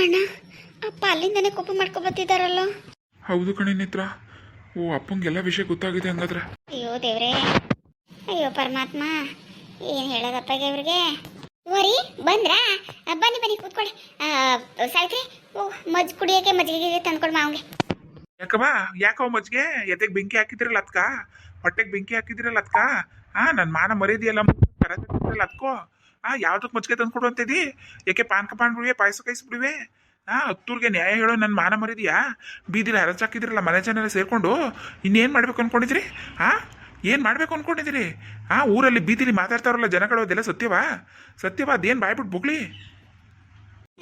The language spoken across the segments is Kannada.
ಅಣ್ಣ, ಅಪ್ಪ ಅಲ್ಲಿಂದನೇ ಕೋಪ ಮಾಡ್ಕೊಬತ್ತಿದ್ದಾರಲ್ಲ. ಹೌದು ಕಣೆ ನೇತ್ರ. ಓ, ಅಪ್ಪಂಗೆಲ್ಲ ವಿಷಯ ಗೊತ್ತಾಗಿದೆ ಹಂಗಾದ್ರೆ. ಅಯ್ಯೋ ದೇವ್ರೇ, ಅಯ್ಯೋ ಪರಮಾತ್ಮ, ಏನು ಹೇಳೋದಪ್ಪ ಇವ್ರಿಗೆ. ಓರಿ ಬಂದ್ರಾ? ಬನ್ನಿ ಬನ್ನಿ ಕೂತ್ಕೊಳ್ಳಿ. ಸಾಯ್ತ್ರಿ, ಓ ಕುಡಿಯೋಕೆ ಮಜ್ಜಿಗೆ ತಂದ್ಕೊಡು ಮಾವಂಗೆ. ಯಾಕವ್ವ, ಯಾಕವ ಮಜ್ಜಿಗೆ? ಎದೆಗೆ ಬೆಂಕಿ ಹಾಕಿದ್ರಲ್ಲ ಅದ್ಕ, ಹೊಟ್ಟೆಗೆ ಬೆಂಕಿ ಹಾಕಿದ್ರಲ್ಲ ಅದ್ಕ. ನನ್ನ ಮಾನ ಮರ್ಯಾದೆಯಲ್ಲ ಅದ್ಕೋ. ಯಾವ್ದಕ್ಕೆ ಮಜ್ಜಿಗೆ ತಂದ್ಕೊಡು ಅಂತಿದ್ದಿ? ಯಾಕೆ ಪಾನ್ಕ ಪಾನ್ಬಿಡುವೆ, ಪಾಯಸ ಕಾಯಿಸ್ಬಿಡುವೆ? ಹತ್ತೂರಿಗೆ ನ್ಯಾಯ ಹೇಳೋ ನನ್ನ ಮಾನ ಮರ್ಯಾದೆಯಾ? ಬೀದಿಲಿ ಹರಚಾಕಿದ್ರಲ್ಲ ಮನೆ ಜನ ಸೇರ್ಕೊಂಡು. ಇನ್ನೇನು ಮಾಡ್ಬೇಕು ಅನ್ಕೊಂಡಿದ್ರಿ? ಏನು ಮಾಡ್ಬೇಕು ಅನ್ಕೊಂಡಿದ್ದೀರಿ? ಊರಲ್ಲಿ ಬೀದಿಲಿ ಮಾತಾಡ್ತಾರಲ್ಲ ಜನಗಳು, ಅದೆಲ್ಲ ಸತ್ಯವಾ? ಅದೇನು ಬಾಯ್ಬಿಟ್ಟು ಬುಗ್ಲಿ?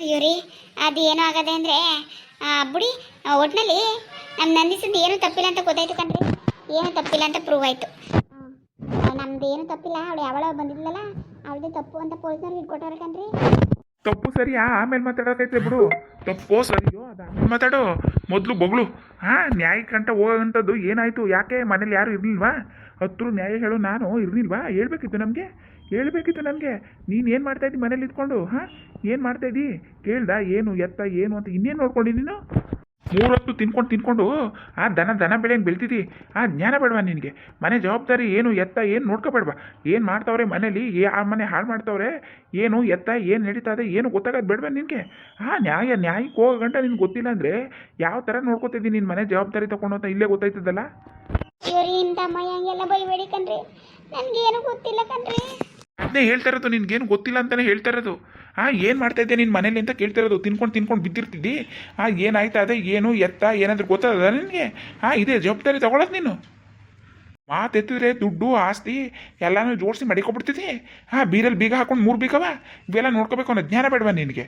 ಅಯ್ಯೋ ರೀ, ಅದೇನೋ ಆಗದೆ ಅಂದರೆ ಬುಡಿ, ಒಟ್ಟಿನಲ್ಲಿ ನಮ್ಮ ನಂದಿಸಿದ್ದು ಏನೂ ತಪ್ಪಿಲ್ಲ ಅಂತ ಗೊತ್ತಾಯ್ತು ಕಣ್ರಿ. ಏನೂ ತಪ್ಪಿಲ್ಲ ಅಂತ ಪ್ರೂವ್ ಆಯಿತು. ನಮ್ದು ಏನೂ ತಪ್ಪಿಲ್ಲ, ಅವಳು ಯಾವಳ ಬಂದಿದ್ಲಲ್ಲ ಅವಳದೇ ತಪ್ಪು ಅಂತ ಪೊಲೀಸ್ನವ್ರಿಗೆ ಇಟ್ಕೊಟ್ಟವ್ರೆ ಕಣ್ರಿ. ತಪ್ಪು ಸರಿಯಾ? ಆಮೇಲೆ ಮಾತಾಡೋಕೈತೆ ಬಿಡು. ತಪ್ಪೋ ಸರಿಯೋ ಅದು ಆಮೇಲೆ ಮಾತಾಡೋ, ಮೊದಲು ಬೊಗಳು. ನ್ಯಾಯಕ್ಕಂಟ ಹೋಗೋಂಥದ್ದು ಏನಾಯಿತು? ಯಾಕೆ ಮನೇಲಿ ಯಾರು ಇರಲಿಲ್ವಾ? ಹತ್ರ ನ್ಯಾಯ ಹೇಳು. ನಾನು ಇರಲಿಲ್ವಾ? ಹೇಳ್ಬೇಕಿತ್ತು ನಮಗೆ. ನೀನು ಏನು ಮಾಡ್ತಾಯಿದ್ದಿ ಮನೇಲಿ ಇದ್ಕೊಂಡು? ಏನು ಮಾಡ್ತಾಯಿದ್ದಿ ಕೇಳ್ದ? ಏನು ಎತ್ತ ಏನು ಅಂತ ಇನ್ನೇನು ನೋಡ್ಕೊಂಡು ನೀನು? 3 ಹೊತ್ತು ತಿನ್ಕೊಂಡು ದನ ಬೆಳೆ ಹೆಂಗೆ ಬೆಳ್ತಿದ್ದಿ? ಜ್ಞಾನ ಬೇಡವಾ ನಿನಗೆ? ಮನೆ ಜವಾಬ್ದಾರಿ ಏನು ಎತ್ತ ಏನು ನೋಡ್ಕೋಬೇಡವಾ? ಏನು ಮಾಡ್ತಾವ್ರೆ ಮನೇಲಿ? ಆ ಮನೆ ಹಾಳು ಮಾಡ್ತಾವ್ರೆ, ಏನು ಎತ್ತ ಏನು ನಡೀತದೆ ಏನು ಗೊತ್ತಾಗೋದು ಬೇಡವಾ ನಿನಗೆ? ನ್ಯಾಯಕ್ಕೆ ಹೋಗೋ ಗಂಟ ನಿನ್ಗೆ ಗೊತ್ತಿಲ್ಲ ಅಂದರೆ ಯಾವ ಥರ ನೋಡ್ಕೋತಿದ್ದೀನಿ ನಿನ್ನ ಮನೆ ಜವಾಬ್ದಾರಿ ತೊಗೊಂಡು ಅಂತ ಇಲ್ಲೇ ಗೊತ್ತಾಯ್ತದಲ್ಲ. ಇಂಥ ಹಂಗೆಲ್ಲ ಬೈಬೇಡಿ ಕಣ್ರಿ, ನನಗೇನು ಗೊತ್ತಿಲ್ಲ ಕಣ್ರಿ. ಅದನ್ನೇ ಹೇಳ್ತಾ ಇರೋದು, ನಿನ್ಗೇನು ಗೊತ್ತಿಲ್ಲ ಅಂತಲೇ ಹೇಳ್ತಾ ಇರೋದು. ಏನು ಮಾಡ್ತಾಯಿದ್ದೆ ನಿನ್ನ ಮನೇಲಿ ಅಂತ ಕೇಳ್ತಾ ಇರೋದು. ತಿನ್ಕೊಂಡು ಬಿದ್ದಿರ್ತಿದ್ದಿ. ಏನಾಯ್ತಾ ಅದೇ ಏನು ಎತ್ತ ಏನಾದರೂ ಗೊತ್ತಾದ ನಿನಗೆ? ಇದೇ ಜವಾಬ್ದಾರಿ ತಗೊಳ್ಳೋದು ನೀನು? ಮಾತೆತ್ತಿದ್ರೆ ದುಡ್ಡು ಆಸ್ತಿ ಎಲ್ಲನೂ ಜೋಡಿಸಿ ಮಡಿಕೊಬಿಡ್ತಿದ್ದಿ. ಬೀರಲ್ಲಿ ಬೀಗ ಹಾಕೊಂಡು 3 ಬೀಗವ ಇವೆಲ್ಲ ನೋಡ್ಕೋಬೇಕು ಅನ್ನೋ ಜ್ಞಾನ ಬೇಡವಾ ನಿನಗೆ?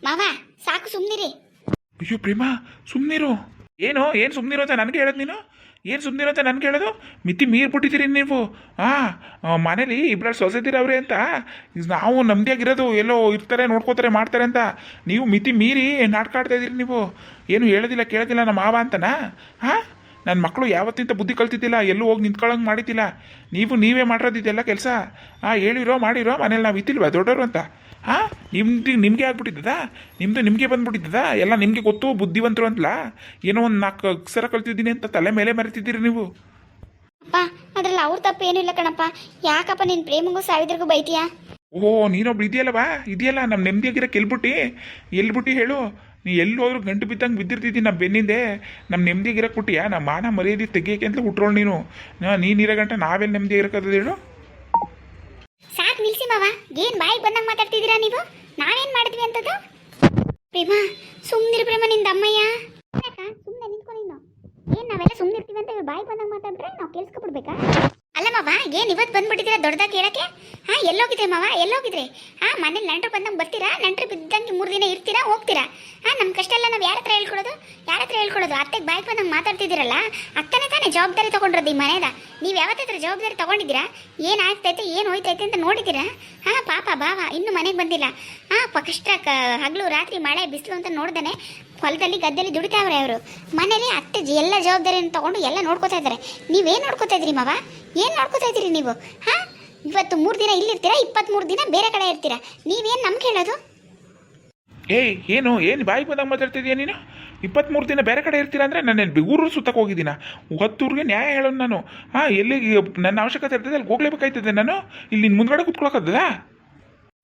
ಮಾವ ಸಾಕು, ಸುಮ್ಮನಿರಿ. ಅಯ್ಯೋ ಪ್ರೇಮ, ಸುಮ್ಮನಿರು. ಏನು ಸುಮ್ಮನಿರು ಅಂತ ನನಗೆ ಹೇಳೋದು ನೀನು? ಏನು ಸುಮ್ಮನಿರು ಅಂತ ನನಗೆ ಹೇಳೋದು? ಮಿತಿ ಮೀರ್ಬಿಟ್ಟಿದ್ದೀರಿ ನೀವು. ಮನೇಲಿ ಇಬ್ಬರಲ್ಲಿ ಸೊಸೆದಿರವ್ರೆ ಅಂತ ನಾವು ನಮ್ಮದಿಯಾಗಿರೋದು, ಎಲ್ಲೋ ಇರ್ತಾರೆ ನೋಡ್ಕೋತಾರೆ ಮಾಡ್ತಾರೆ ಅಂತ ನೀವು ಮಿತಿ ಮೀರಿ ನಾಟಕ ಆಡ್ತಾಯಿದ್ದೀರಿ ನೀವು. ಏನು ಹೇಳೋದಿಲ್ಲ ಕೇಳೋದಿಲ್ಲ ನಮ್ಮ ಮಾವ ಅಂತನಾ? ನನ್ನ ಮಕ್ಕಳು ಯಾವತ್ತಿಂತ ಬುದ್ಧಿ ಕಲ್ತಿದ್ದಿಲ್ಲ, ಎಲ್ಲೂ ಹೋಗಿ ನಿಂತ್ಕೊಳ್ಳೋಂಗೆ ಮಾಡಿದ್ದಿಲ್ಲ. ನೀವೇ ಮಾಡಿರೋದಿದ್ದೆಲ್ಲ ಕೆಲಸ. ಹೇಳಿರೋ ಮಾಡಿರೋ ಮನೇಲಿ ನಾವು ಇತ್ತಿಲ್ವಾ ದೊಡ್ಡವರು ಅಂತ? ನಿಮಗೆ ಆಗ್ಬಿಟ್ಟಿದ್ದದ? ನಿಮಗೆ ಬಂದ್ಬಿಟ್ಟಿದ್ದದ? ಎಲ್ಲ ನಿಮಗೆ ಗೊತ್ತು ಬುದ್ಧಿವಂತರು ಅಂತಲ್ಲ. ಏನೋ ಒಂದು 4 ಅಕ್ಷರ ಕಲ್ತಿದ್ದೀನಿ ಅಂತ ತಲೆ ಮೇಲೆ ಮರಿತಿದ್ದೀರಿ ನೀವು. ಅಪ್ಪ ಅದ್ರಲ್ಲಿ ಅವ್ರ ತಪ್ಪು ಏನೂ ಇಲ್ಲ ಕಣಪ್ಪ. ಯಾಕಪ್ಪ ನಿನ್ನ ಪ್ರೇಮಗೂ ಸಾವಿದ್ರಿಗೂ ಬೈತೀಯಾ? ಓಹೋ, ನೀನೊಬ್ಳು ಇದೆಯಲ್ಲ ನಮ್ಮ ನೆಮ್ಮದಿಯಾಗಿರೋಕೆ ಎಲ್ಬಿಟ್ಟು ಹೇಳು. ನೀ ಎಲ್ಲಿ ಹೋದ್ರೂ ಗಂಟು ಬಿದ್ದಂಗೆ ಬಿದ್ದಿರ್ತಿದ್ದೀನಿ ನಮ್ಮ ಬೆನ್ನಿಂದೆ. ನಮ್ಮ ನೆಮ್ಮದಿಯಾಗಿರೋಕೆ ಬಿಟ್ಟಿಯಾ? ನಮ್ಮ ಮಾನ ಮರ್ಯಾದೆ ತೆಗಿಯೋಕೆ ಅಂತ ಹುಟ್ರೋಳು ನೀನಿರೋ ಗಂಟೆ ನಾವೆಲ್ಲಿ ನೆಮ್ಮದಿಯಾಗಿರೋಕ್ಕದ ಹೇಳು? ಸಾಕು ನಿಲ್ಸಿ ಮಾವ, ಏನು ಬಾಯಿಗೆ ಬಂದಂಗೆ ಮಾತಾಡ್ತಿದ್ದೀರಾ ನೀವು? ನಾವೇನು ಮಾಡಿದ್ವಿ ಅಂತದ್ದು? ಪ್ರೇಮ ಸುಮ್ಮನಿರು ಪ್ರೇಮ, ನಿಂದ ಅಮ್ಮಯ್ಯ. ಸುಮ್ಮನೆ ನಿಂತ್ಕೊ ನೀನು. ಏನು ನಾವೆಲ್ಲ ಸುಮ್ಮನೆ ಇರ್ತೀವಿ ಅಂತ ಇವ್ರು ಬಾಯಿಗೆ ಬಂದಂಗೆ ಮಾತಾಡಿದ್ರೆ ನಾವು ಕೇಳಿಸ್ಕೊಬಿಡ್ಬೇಕಾ? ಅಲ್ಲ ಮಾವ, ಏನು ಇವತ್ತು ಬಂದ್ಬಿಟ್ಟಿದ್ದೀರಾ ದೊಡ್ಡದಾಗಿ ಹೇಳಕ್ಕೆ? ಎಲ್ಲೋಗಿದ್ರಿ ಮಾವ, ಎಲ್ಲೋಗಿದ್ರಿ? ಮನೇಲಿ ನೆಂಟರು ಬಂದಂಗೆ ಬರ್ತೀರಾ? ನೆಂಟರು ಬಿದ್ದಂಗೆ 3 ದಿನ ಇರ್ತೀರಾ ಹೋಗ್ತೀರಾ? ನಮ್ಮ ಕಷ್ಟ ಎಲ್ಲ ನಾವು ಯಾರ ಹತ್ರ ಹೇಳ್ಕೊಡೋದು? ಅತ್ತೆಗೆ ಬಾಯಿಗೆ ಬಂದಂಗೆ ಮಾತಾಡ್ತಿದ್ದೀರಲ್ಲ, ಅತ್ತನೇ ತಾನೇ ಜವಾಬ್ದಾರಿ ತೊಗೊಂಡಿರೋದು ಈ ಮನೇದ. ನೀವು ಯಾವತ್ತಾದ್ರೂ ಜವಾಬ್ದಾರಿ ತೊಗೊಂಡಿದ್ದೀರಾ? ಏನು ಆಗ್ತೈತೆ ಏನು ಹೋಯ್ತೈತೆ ಅಂತ ನೋಡಿದ್ದೀರಾ? ಪಾಪ ಬಾವ ಇನ್ನೂ ಮನೆಗೆ ಬಂದಿಲ್ಲ. ಕಷ್ಟ ಹಗಲು ರಾತ್ರಿ ಮಳೆ ಬಿಸಿಲು ಅಂತ ನೋಡ್ದಾನೆ ಹೊಲದಲ್ಲಿ ಗದ್ದೆಯಲ್ಲಿ ದುಡಿತಾವ್ರೆ ಅವರು. ಮನೇಲಿ ಅತ್ತೆ ಎಲ್ಲ ಜವಾಬ್ದಾರಿಯನ್ನು ತೊಗೊಂಡು ಎಲ್ಲ ನೋಡ್ಕೋತಾ ಇದ್ದಾರೆ. ನೀವೇನು ನೋಡ್ಕೋತಾ ಇದ್ರಿ ಮಾವ? ಏನು ನೋಡ್ಕೋತಾ ಇದ್ದೀರಿ ನೀವು? ಇವತ್ತು 3 ದಿನ ಇಲ್ಲಿರ್ತೀರಾ, 23 ದಿನ ಬೇರೆ ಕಡೆ ಇರ್ತೀರಾ. ನೀವೇನು ನಮ್ಗೆ ಹೇಳೋದು? ಏನು ಬಾಯಿಗೆ ಬಂದಂಗೆ ಮಾತಾಡ್ತಿದ್ದೀಯ ನೀನು? 23 ದಿನ ಬೇರೆ ಕಡೆ ಇರ್ತೀರ ಅಂದರೆ ನಾನು ಊರು ಸುತ್ತಕ್ಕೆ ಹೋಗಿದ್ದೀನ. 10 ಊರಿಗೆ ನ್ಯಾಯ ಹೇಳೋನು ನಾನು. ಎಲ್ಲಿಗೆ ನನ್ನ ಅವಶ್ಯಕತೆ ಇರ್ತದೆ ಅಲ್ಲಿ ಹೋಗ್ಲೇಬೇಕಾಯ್ತದೆ ನಾನು. ಇಲ್ಲಿ ನಿನ್ನ ಮುಂದ್ಗಡೆ ಕೂತ್ಕೊಳ್ಳೋಕ್ಕದ?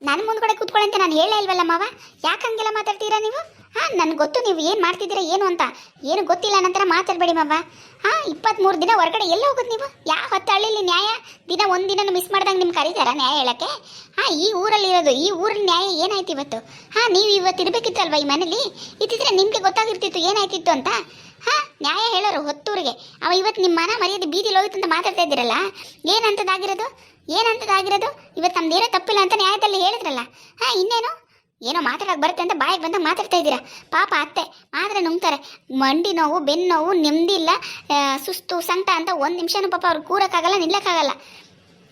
ನನ್ನ ಮುಂದ್ಗಡೆ ಕೂತ್ಕೊಳ್ಳಂತೆ ನಾನು ಹೇಳೇ ಇಲ್ವಲ್ಲ ಮಾವ. ಯಾಕೆ ಹಂಗೆಲ್ಲ ಮಾತಾಡ್ತೀರಾ ನೀವು? ನನಗೆ ಗೊತ್ತು ನೀವು ಏನು ಮಾಡ್ತಿದ್ದೀರಾ ಏನು ಅಂತ. ಏನು ಗೊತ್ತಿಲ್ಲ ನಂತರ ಮಾತಾಡಬೇಡಿ ಮಾವ. 23 ದಿನ ಹೊರಗಡೆ ಎಲ್ಲ ಹೋಗೋದು ನೀವು? ಯಾವ ಹೊತ್ತು ಹಳ್ಳಿಲಿ ನ್ಯಾಯ? ದಿನ 1 ದಿನ ಮಿಸ್ ಮಾಡ್ದಂಗೆ ನಿಮ್ಗೆ ಕರೀತಾರ ನ್ಯಾಯ ಹೇಳಕ್ಕೆ? ಈ ಊರಲ್ಲಿ ಇರೋದು, ಈ ಊರಲ್ಲಿ ನ್ಯಾಯ ಏನಾಯ್ತು ಇವತ್ತು? ನೀವು ಇವತ್ತು ಇರಬೇಕಿತ್ತಲ್ವ ಈ ಮನೇಲಿ? ಇದ್ದಿದ್ರೆ ನಿಮಗೆ ಗೊತ್ತಾಗಿರ್ತಿತ್ತು ಏನಾಯ್ತಿತ್ತು ಅಂತ. ನ್ಯಾಯ ಹೇಳೋರು ಹೊತ್ತೂರಿಗೆ. ಇವತ್ತು ನಿಮ್ಮ ಮನ ಮರ್ಯಾದೆ ಬೀದಿಲಿ ಹೋಯ್ತು ಅಂತ ಮಾತಾಡ್ತಾ ಇದ್ದೀರಲ್ಲ, ಏನಂತದಾಗಿರೋದು? ಇವತ್ತು ನಮ್ದೇನೋ ತಪ್ಪಿಲ್ಲ ಅಂತ ನ್ಯಾಯದಲ್ಲಿ ಹೇಳಿದ್ರಲ್ಲ. ಇನ್ನೇನು ಏನೋ ಮಾತಾಡೋಕೆ ಬರುತ್ತೆ ಅಂತ ಬಾಯಿಗೆ ಬಂದಾಗ ಮಾತಾಡ್ತಾ ಇದ್ದೀರಾ. ಪಾಪ ಅತ್ತೆ ಆದರೆ ನುಂಗ್ತಾರೆ. ಮಂಡಿ ನೋವು, ಬೆನ್ನು ನೋವು, ನೆಮ್ಮದಿ ಇಲ್ಲ, ಸುಸ್ತು ಸಂಕಟ ಅಂತ 1 ನಿಮಿಷನೂ ಪಾಪ ಅವ್ರು ಕೂರೋಕ್ಕಾಗಲ್ಲ, ನಿಲ್ಲಕ್ಕಾಗಲ್ಲ.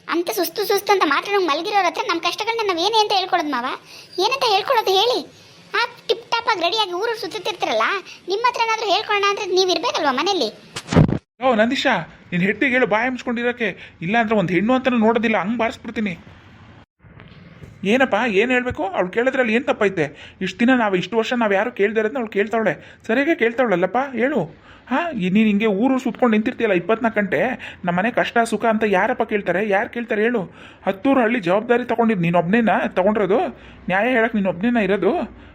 ಅಂತ ಸುಸ್ತು ಅಂತ ಮಾತ್ರ ನಮ್ಗೆ ಮಲಗಿರೋರ ಹತ್ರ ನಮ್ಮ ಕಷ್ಟಗಳನ್ನ ನಾವು ಏನೇ ಅಂತ ಹೇಳ್ಕೊಡೋದು ಮಾವ? ಏನಂತ ಹೇಳ್ಕೊಡೋದು ಹೇಳಿ? ಟಿಪ್ ಟಾಪಾಗಿ ರೆಡಿಯಾಗಿ ಊರು ಸುತ್ತಿರ್ತಿರಲ್ಲ, ನಿಮ್ಮ ಹತ್ರ ಏನಾದರೂ ಹೇಳ್ಕೊಳ್ಳೋಣ ಅಂದರೆ ನೀವು ಇರಬೇಕಲ್ವ ಮನೇಲಿ? ನಂದೀಶ, ನೀನು ಹೆಟ್ಟಿಗೆ ಹೇಳು ಬಾಯಿ ಹಂಚ್ಕೊಂಡಿರೋಕ್ಕೆ. ಇಲ್ಲ ಅಂದ್ರೆ ಒಂದು ಹೆಣ್ಣು ಅಂತ ನೋಡೋದಿಲ್ಲ, ಹಂಗೆ ಬಾರಿಸ್ಬಿಡ್ತೀನಿ. ಏನಪ್ಪ ಏನು ಹೇಳಬೇಕು? ಅವ್ಳು ಕೇಳಿದ್ರಲ್ಲಿ ಏನು ತಪ್ಪೈತೆ? ಇಷ್ಟು ದಿನ ಇಷ್ಟು ವರ್ಷ ನಾವು ಯಾರು ಕೇಳ್ದೇ ಇರೋದನ್ನ ಅವಳು ಕೇಳ್ತಾವಳೆ, ಸರಿಯಾಗಿ ಕೇಳ್ತಾವಳಲ್ಲಪ್ಪ, ಹೇಳು. ಹಾಂ, ನೀನು ಹಿಂಗೆ ಊರು ಸುತ್ಕೊಂಡು ನಿಂತಿರ್ತೀಯಲ್ಲ 24 ಗಂಟೆ, ನಮ್ಮ ಮನೆ ಕಷ್ಟ ಸುಖ ಅಂತ ಯಾರಪ್ಪ ಕೇಳ್ತಾರೆ? ಯಾರು ಕೇಳ್ತಾರೆ ಹೇಳು? 10 ಹಳ್ಳಿ ಜವಾಬ್ದಾರಿ ತೊಗೊಂಡಿದ್ದು ನೀನು ಒಬ್ಬನೇನ ತೊಗೊಂಡಿರೋದು? ನ್ಯಾಯ ಹೇಳಕ್ಕೆ ನೀನು ಒಬ್ಬನೇನ ಇರೋದು?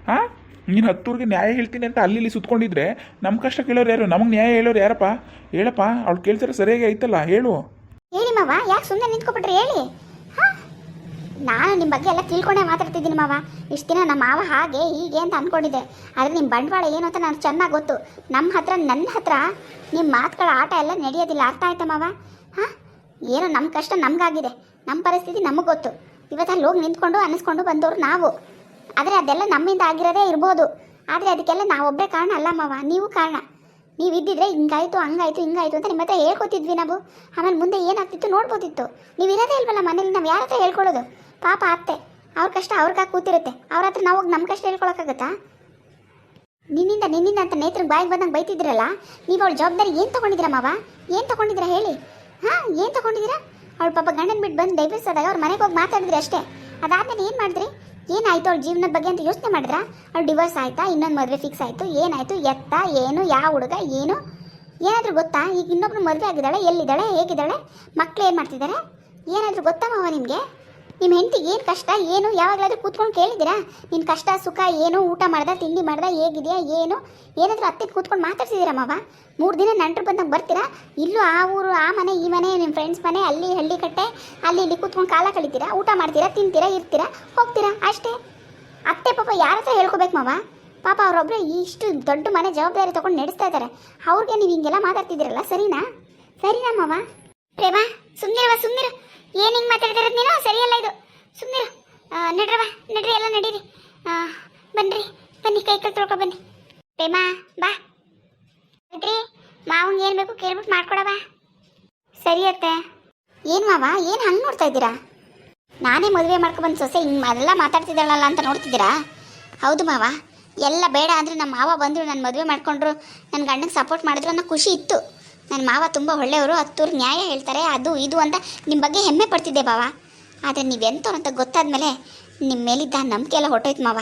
ಹಾಂ, ನೀನು 10 ನ್ಯಾಯ ಹೇಳ್ತೀನಿ ಅಂತ ಅಲ್ಲಿ ಸುತ್ಕೊಂಡಿದ್ರೆ ನಮ್ಮ ಕಷ್ಟ ಕೇಳೋರು ಯಾರು? ನಮಗೆ ನ್ಯಾಯ ಹೇಳೋರು ಯಾರಪ್ಪ? ಹೇಳಪ್ಪ, ಅವ್ಳು ಕೇಳ್ತಾರೆ ಸರಿಯಾಗಿ ಐತಲ್ಲ, ಹೇಳು. ಹೇಳಿ ಮಾವ, ಯಾಕೆ ಸುಮ್ಮನೆ ನಿಂತ್ಕೊಬಿಟ್ರಿ ಹೇಳಿ. ಹಾಂ, ನಾನು ನಿಮ್ಮ ಬಗ್ಗೆ ಎಲ್ಲ ತಿಳ್ಕೊಂಡೇ ಮಾತಾಡ್ತಿದ್ದೀನಿ ಮಾವ. ಇಷ್ಟು ದಿನ ನಮ್ಮ ಮಾವ ಹಾಗೆ ಹೀಗೆ ಅಂತ ಅಂದ್ಕೊಂಡಿದ್ದೆ, ಆದರೆ ನಿಮ್ಮ ಬಂಡವಾಳ ಏನು ಅಂತ ನನಗೆ ಚೆನ್ನಾಗಿ ಗೊತ್ತು. ನನ್ನ ಹತ್ರ ನಿಮ್ಮ ಮಾತುಗಳ ಆಟ ಎಲ್ಲ ನಡೆಯೋದಿಲ್ಲ, ಅರ್ಥ ಆಯ್ತಾ ಮಾವ? ಹಾಂ, ಏನೋ ನಮ್ಮ ಕಷ್ಟ ನಮಗಾಗಿದೆ, ನಮ್ಮ ಪರಿಸ್ಥಿತಿ ನಮಗೆ ಗೊತ್ತು. ಇವತ್ತು ಅಲ್ಲಿ ಹೋಗಿ ನಿಂತ್ಕೊಂಡು ಅನ್ನಿಸ್ಕೊಂಡು ಬಂದವರು ನಾವು. ಆದರೆ ಅದೆಲ್ಲ ನಮ್ಮಿಂದ ಆಗಿರೋದೇ ಇರ್ಬೋದು, ಆದರೆ ಅದಕ್ಕೆಲ್ಲ ನಾವೊಬ್ಬರೇ ಕಾರಣ ಅಲ್ಲ ಮಾವ, ನೀವು ಕಾರಣ. ನೀವು ಇದ್ದಿದ್ರೆ ಹಿಂಗಾಯ್ತು ಹಂಗಾಯ್ತು ಹಿಂಗಾಯ್ತು ಅಂತ ನಿಮ್ಮ ಹತ್ರ ಹೇಳ್ಕೊತಿದ್ವಿ ನಾವು. ಆಮೇಲೆ ಮುಂದೆ ಏನಾಗ್ತಿತ್ತು ನೋಡ್ಬೋದಿತ್ತು. ನೀವು ಇರೋದೇ ಇಲ್ವಲ್ಲ ಮನೇಲಿ, ನಾವು ಯಾರ ಹತ್ರ ಹೇಳ್ಕೊಳ್ಳೋದು? ಪಾಪ ಅತ್ತೆ, ಅವ್ರ ಕಷ್ಟ ಅವ್ರಿಗಾಗಿ ಕೂತಿರುತ್ತೆ, ಅವ್ರ ಹತ್ರ ನಾವು ಹೋಗಿ ನಮ್ಮ ಕಷ್ಟ ಹೇಳ್ಕೊಳಕ್ಕಾಗತ್ತಾ? ನಿನ್ನಿಂದ ಅಂತ ನೇತ್ರಕ್ಕೆ ಬಾಯಿಗೆ ಬಂದಂಗೆ ಬೈತಿದ್ದೀರಲ್ಲ, ನೀವು ಅವಳ ಜವಾಬ್ದಾರಿ ಏನು ತೊಗೊಂಡಿದ್ದೀರಾ ಮಾವ? ಏನು ತೊಗೊಂಡಿದ್ದೀರಾ ಹೇಳಿ? ಹಾಂ, ಏನು ತೊಗೊಂಡಿದ್ದೀರಾ? ಅವಳು ಪಾಪ ಗಂಡನ ಬಿಟ್ಟು ಬಂದು ದಯವಿಡಿಸೋದಾಗ ಅವ್ರ ಮನೆಗೆ ಹೋಗಿ ಮಾತಾಡಿದ್ರಿ ಅಷ್ಟೇ. ಅದಾದ್ಮೇಲೆ ಏನು ಮಾಡಿದ್ರಿ? ಏನಾಯಿತು ಅವಳ ಜೀವನದ ಬಗ್ಗೆ ಅಂತ ಯೋಚನೆ ಮಾಡಿದ್ರಾ? ಅವಳು ಡಿವೋರ್ಸ್ ಆಯಿತಾ, ಇನ್ನೊಂದು ಮದುವೆ ಫಿಕ್ಸ್ ಆಯಿತು, ಏನಾಯಿತು, ಎತ್ತ ಏನು, ಯಾವ ಹುಡುಗ ಏನು, ಏನಾದರೂ ಗೊತ್ತಾ? ಈಗ ಇನ್ನೊಬ್ರು ಮದುವೆ ಆಗಿದ್ದಾಳೆ, ಎಲ್ಲಿದ್ದಾಳೆ, ಹೇಗಿದ್ದಾಳೆ, ಮಕ್ಕಳು ಏನು ಮಾಡ್ತಿದ್ದಾರೆ, ಏನಾದರೂ ಗೊತ್ತಾ ಮಾವ ನಿಮಗೆ? ನಿಮ್ಮ ಹೆಂಡತಿಗೆ ಏನು ಕಷ್ಟ ಏನು ಯಾವಾಗಲಾದರೂ ಕೂತ್ಕೊಂಡು ಕೇಳಿದ್ದೀರಾ? ನಿನ್ನ ಕಷ್ಟ ಸುಖ ಏನು, ಊಟ ಮಾಡ್ದ ತಿಂಡಿ ಮಾಡ್ದ ಹೇಗಿದೆಯಾ ಏನು, ಏನಾದರೂ ಅತ್ತೆ ಕೂತ್ಕೊಂಡು ಮಾತಾಡ್ತಿದ್ದೀರಾ ಮಾವ? 3 ದಿನ ನಂಟರು ಬಂದಂಗೆ ಬರ್ತೀರಾ, ಇಲ್ಲೂ ಆ ಊರು ಆ ಮನೆ ಈ ಮನೆ ನಿಮ್ಮ ಫ್ರೆಂಡ್ಸ್ ಮನೆ ಅಲ್ಲಿ ಹಳ್ಳಿ ಕಟ್ಟೆ ಅಲ್ಲಿ ಇಲ್ಲಿ ಕೂತ್ಕೊಂಡು ಕಾಲ ಕಳಿತೀರಾ, ಊಟ ಮಾಡ್ತೀರಾ, ತಿಂತೀರಾ, ಇರ್ತೀರಾ, ಹೋಗ್ತೀರಾ ಅಷ್ಟೇ. ಅತ್ತೆ ಪಾಪ ಯಾರ ಹತ್ರ ಹೇಳ್ಕೊಬೇಕು ಮಾವ? ಪಾಪ ಅವರೊಬ್ಬರೇ ಇಷ್ಟು ದೊಡ್ಡ ಮನೆ ಜವಾಬ್ದಾರಿ ತೊಗೊಂಡು ನಡೆಸ್ತಾ ಇದ್ದಾರೆ, ಅವ್ರಿಗೆ ನೀವು ಹಿಂಗೆಲ್ಲ ಮಾತಾಡ್ತಿದ್ದೀರಲ್ಲ, ಸರಿನಾ ಮಾವ? ಪ್ರೇಮ, ಸುಮ್ಮನಿರು, ಏನು ಹಿಂಗೆ ಮಾತಾಡ್ತಿರೋದು ನೀನು? ಸರಿಯಲ್ಲ ಇದು, ಸುಮ್ಮನಿರು. ನಡ್ರಿ ಎಲ್ಲ ನಡೀರಿ, ಬನ್ನಿ ಕೈ ತೊಳ್ಕೊ ಬನ್ನಿ. ಪ್ರೇಮ ಬಾ, ನಡ್ರಿ, ಮಾವಂಗೆ ಏನು ಬೇಕು ಕೇಳ್ಬಿಟ್ಟು ಮಾಡ್ಕೊಡವ. ಸರಿ ಅತ್ತೆ. ಏನು ಮಾವ, ಏನು ಹಂಗೆ ನೋಡ್ತಾ ಇದ್ದೀರಾ? ನಾನೇ ಮದುವೆ ಮಾಡ್ಕೊಬಂದು ಸೊಸೆ ಹಿಂಗೆ ಅದೆಲ್ಲ ಮಾತಾಡ್ತಿದ್ದಾಳಲ್ಲ ಅಂತ ನೋಡ್ತಿದ್ದೀರಾ? ಹೌದು ಮಾವ, ಎಲ್ಲ ಬೇಡ ಅಂದರೆ ನಮ್ಮ ಮಾವ ಬಂದರು ನನ್ನ ಮದುವೆ ಮಾಡ್ಕೊಂಡ್ರು, ನನ್ನ ಗಂಡಂಗೆ ಸಪೋರ್ಟ್ ಮಾಡಿದ್ರು ಅನ್ನೋ ಖುಷಿ ಇತ್ತು. ನನ್ನ ಮಾವ ತುಂಬ ಒಳ್ಳೆಯವರು, 10 ನ್ಯಾಯ ಹೇಳ್ತಾರೆ, ಅದು ಇದು ಅಂತ ನಿಮ್ಮ ಬಗ್ಗೆ ಹೆಮ್ಮೆ ಪಡ್ತಿದ್ದೆ ಬಾವ. ಆದರೆ ನೀವೆಂಥವ್ರು ಅಂತ ಗೊತ್ತಾದ್ಮೇಲೆ ನಿಮ್ಮ ಮೇಲಿದ್ದ ನಂಬಿಕೆ ಎಲ್ಲ ಹೊಟ್ಟೋಯ್ತು ಮಾವ.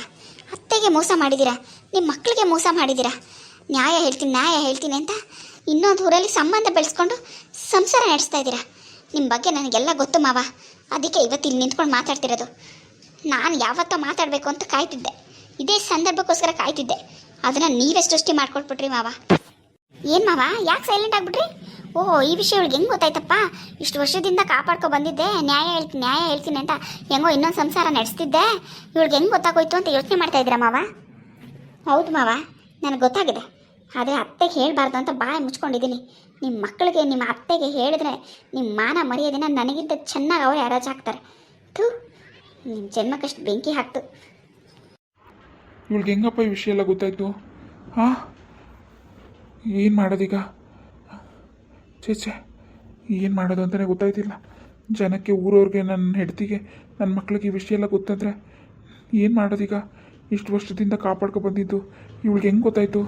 ಅತ್ತೆಗೆ ಮೋಸ ಮಾಡಿದ್ದೀರಾ, ನಿಮ್ಮ ಮಕ್ಕಳಿಗೆ ಮೋಸ ಮಾಡಿದ್ದೀರಾ. ನ್ಯಾಯ ಹೇಳ್ತೀನಿ ಅಂತ ಇನ್ನೊಂದು ಊರಲ್ಲಿ ಸಂಬಂಧ ಬೆಳೆಸ್ಕೊಂಡು ಸಂಸಾರ ನಡೆಸ್ತಾ ಇದ್ದೀರಾ. ನಿಮ್ಮ ಬಗ್ಗೆ ನನಗೆಲ್ಲ ಗೊತ್ತು ಮಾವ, ಅದಕ್ಕೆ ಇವತ್ತು ಇಲ್ಲಿ ನಿಂತ್ಕೊಂಡು ಮಾತಾಡ್ತಿರೋದು. ನಾನು ಯಾವತ್ತೋ ಮಾತಾಡಬೇಕು ಅಂತ ಕಾಯ್ತಿದ್ದೆ, ಇದೇ ಸಂದರ್ಭಕ್ಕೋಸ್ಕರ ಕಾಯ್ತಿದ್ದೆ, ಅದನ್ನು ನೀವೇ ಸೃಷ್ಟಿ ಮಾಡ್ಕೊಟ್ಬಿಟ್ರಿ ಮಾವ. ಏನು ಮಾವ, ಯಾಕೆ ಸೈಲೆಂಟ್ ಆಗಿಬಿಟ್ರಿ? ಓಹೋ, ಈ ವಿಷಯ ಇವಳಿಗೆ ಹೆಂಗೆ ಗೊತ್ತಾಯ್ತಪ್ಪ? ಇಷ್ಟು ವರ್ಷದಿಂದ ಕಾಪಾಡ್ಕೊ ಬಂದಿದ್ದೆ, ನ್ಯಾಯ ಹೇಳ್ತೀನಿ ಅಂತ ಹೆಂಗೋ ಇನ್ನೊಂದು ಸಂಸಾರ ನಡೆಸ್ತಿದ್ದೆ, ಇವಳಿಗೆ ಹೆಂಗೆ ಗೊತ್ತಾಗೋಯ್ತು ಅಂತ ಯೋಚನೆ ಮಾಡ್ತಾ ಇದ್ದೀರಾ ಮಾವ? ಹೌದು ಮಾವ, ನನಗೆ ಗೊತ್ತಾಗಿದೆ, ಆದರೆ ಅತ್ತೆಗೆ ಹೇಳಬಾರ್ದು ಅಂತ ಬಾಯಿ ಮುಚ್ಕೊಂಡಿದ್ದೀನಿ. ನಿಮ್ಮ ಮಕ್ಕಳಿಗೆ ನಿಮ್ಮ ಅತ್ತೆಗೆ ಹೇಳಿದ್ರೆ ನಿಮ್ಮ ಮಾನ ಮರ್ಯಾದೆನ ನನಗಿಂತ ಚೆನ್ನಾಗಿ ಅವ್ರು ಯಾರಾಜ್ ಹಾಕ್ತಾರೆ. ನಿಮ್ಮ ಜನ್ಮಕ್ಕಷ್ಟು ಬೆಂಕಿ ಹಾಕ್ತು. ಇವಳಿಗೆ ಹೆಂಗಪ್ಪ ಈ ವಿಷಯ ಎಲ್ಲ ಗೊತ್ತಾಯ್ತು? ಹಾಂ, ಏನು ಮಾಡೋದೀಗ? ಚೇಚೆ, ಏನು ಮಾಡೋದು ಅಂತಲೇ ಗೊತ್ತಾಯ್ತಿಲ್ಲ. ಜನಕ್ಕೆ ಊರವ್ರಿಗೆ ನನ್ನ ಹೆಂಡತಿಗೆ ನನ್ನ ಮಕ್ಕಳಿಗೆ ಈ ವಿಷಯ ಎಲ್ಲ ಗೊತ್ತಾದರೆ ಏನು ಮಾಡೋದೀಗ? ಇಷ್ಟು ವರ್ಷದಿಂದ ಕಾಪಾಡ್ಕೊ ಬಂದಿದ್ದು ಇವಳಿಗೆ ಹೆಂಗೆ ಗೊತ್ತಾಯಿತು?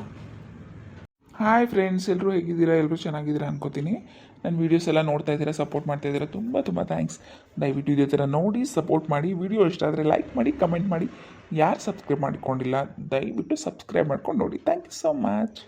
ಹಾಯ್ ಫ್ರೆಂಡ್ಸ್, ಎಲ್ಲರೂ ಹೇಗಿದ್ದೀರಾ? ಎಲ್ಲರೂ ಚೆನ್ನಾಗಿದ್ದೀರಾ ಅನ್ಕೋತೀನಿ. ನನ್ನ ವೀಡಿಯೋಸ್ ಎಲ್ಲ ನೋಡ್ತಾ ಇದ್ದೀರಾ, ಸಪೋರ್ಟ್ ಮಾಡ್ತಾ ಇದ್ದೀರಾ, ತುಂಬ ಥ್ಯಾಂಕ್ಸ್. ದಯವಿಟ್ಟು ಇದೇ ಥರ ನೋಡಿ ಸಪೋರ್ಟ್ ಮಾಡಿ. ವಿಡಿಯೋ ಇಷ್ಟ ಆದರೆ ಲೈಕ್ ಮಾಡಿ, ಕಮೆಂಟ್ ಮಾಡಿ. ಯಾರು ಸಬ್ಸ್ಕ್ರೈಬ್ ಮಾಡ್ಕೊಂಡಿಲ್ಲ ದಯವಿಟ್ಟು ಸಬ್ಸ್ಕ್ರೈಬ್ ಮಾಡ್ಕೊಂಡು ನೋಡಿ. Thank you so much.